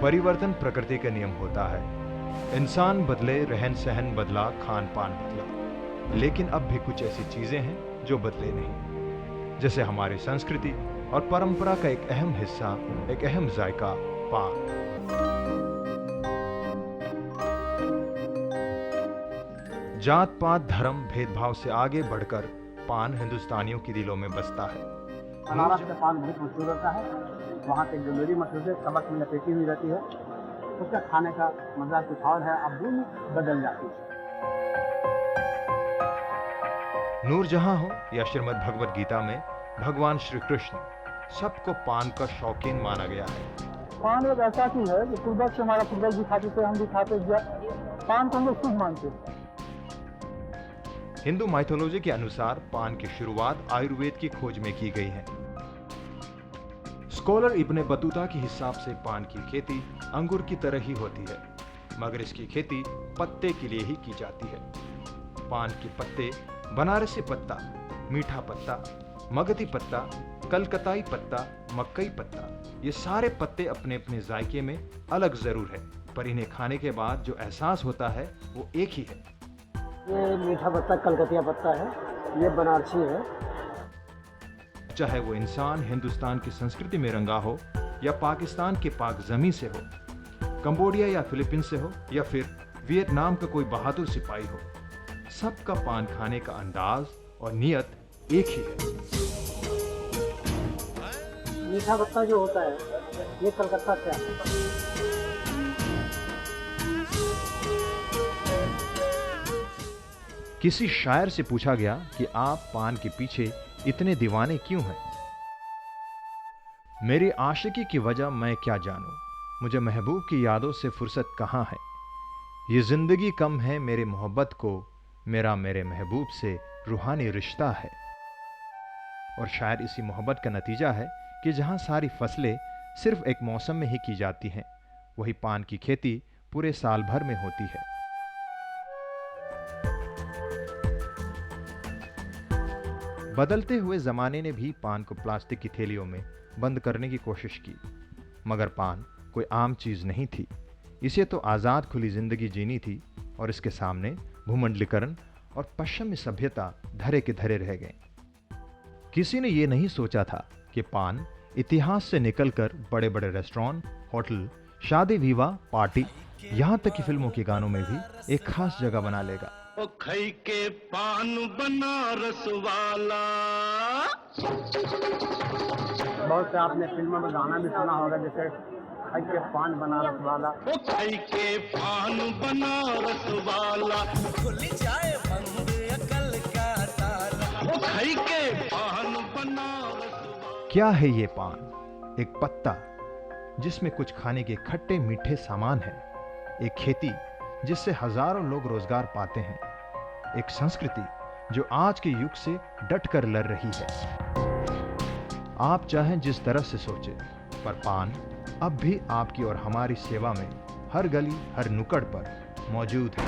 परिवर्तन प्रकृति का नियम होता है। इंसान बदले, रहन सहन बदला, खान पान बदला, लेकिन अब भी कुछ ऐसी चीजें हैं जो बदले नहीं, जैसे हमारी संस्कृति और परंपरा का एक अहम हिस्सा, एक अहम जायका, पान। जात पात धर्म भेदभाव से आगे बढ़कर पान हिंदुस्तानियों के दिलों में बसता है। बनारस का पान बहुत मशहूर होता है। वहाँ की जो मेरी मशहूर है, कमर में लपेटी हुई रहती है, उसका खाने का मजा कुछ और है, अब भी बदल जाती है। नूरजहां हो या श्रीमद् भगवद गीता में भगवान श्री कृष्ण, सबको पान का शौकीन माना गया है। पान एक ऐसा चीज है कि पूर्वज से हमारा पूर्वज भी खाते थे, हम भी खाते थे। पान को हम लोग शुभ मानते हैं। हिंदू माइथोलॉजी के अनुसार पान की शुरुआत आयुर्वेद की खोज में की गई है। स्कॉलर इब्ने बतूता के हिसाब से पान की खेती अंगूर की तरह ही होती है, मगर इसकी खेती पत्ते के लिए ही की जाती है। पान के पत्ते बनारसी पत्ता, मीठा पत्ता, मगधी पत्ता, कलकताई पत्ता, मक्कई पत्ता, ये सारे पत्ते अपने अपने जायके में अलग जरूर है, पर इन्हें खाने के बाद जो एहसास होता है वो एक ही है। ये मीठा पत्ता कलकतिया पत्ता है, ये बनारसी है। चाहे वो इंसान हिंदुस्तान की संस्कृति में रंगा हो या पाकिस्तान के पाक जमी से हो, कंबोडिया या फिलीपींस से हो या फिर वियतनाम का कोई बहादुर सिपाही हो, सबका पान खाने का अंदाज और नियत एक ही है। मीठा पत्ता जो होता है ये कलकत्ता से आता है। किसी शायर से पूछा गया कि आप पान के पीछे इतने दीवाने क्यों हैं? मेरी आशिकी की वजह मैं क्या जानूं, मुझे महबूब की यादों से फुर्सत कहाँ है। ये जिंदगी कम है मेरे मोहब्बत को, मेरा मेरे महबूब से रूहानी रिश्ता है। और शायद इसी मोहब्बत का नतीजा है कि जहां सारी फसलें सिर्फ एक मौसम में ही की जाती हैं, वही पान की खेती पूरे साल भर में होती है। बदलते हुए जमाने ने भी पान को प्लास्टिक की थैलियों में बंद करने की कोशिश की, मगर पान कोई आम चीज नहीं थी। इसे तो आजाद खुली जिंदगी जीनी थी और इसके सामने भूमंडलीकरण और पश्चिमी सभ्यता धरे के धरे रह गए। किसी ने यह नहीं सोचा था कि पान इतिहास से निकलकर बड़े बड़े रेस्टोरेंट, होटल, शादी विवाह, पार्टी, यहां तक कि फिल्मों के गानों में भी एक खास जगह बना लेगा। ओ खई के पान बनारस वाला। बहुत से आपने फिल्मों में गाना भी सुना होगा, जैसे खाई के पान बनारस वाला। ओ खई के पान बनारस वाला, खुल जाए बंद अकल का ताला। ओ खई के पान बनारस वाला। क्या है ये पान? एक पत्ता जिसमें कुछ खाने के खट्टे मीठे सामान है, एक खेती जिससे हजारों लोग रोजगार पाते हैं, एक संस्कृति जो आज के युग से डट कर लड़ रही है। आप चाहें जिस तरह से सोचें, पर पान अब भी आपकी और हमारी सेवा में हर गली हर नुक्कड़ पर मौजूद है।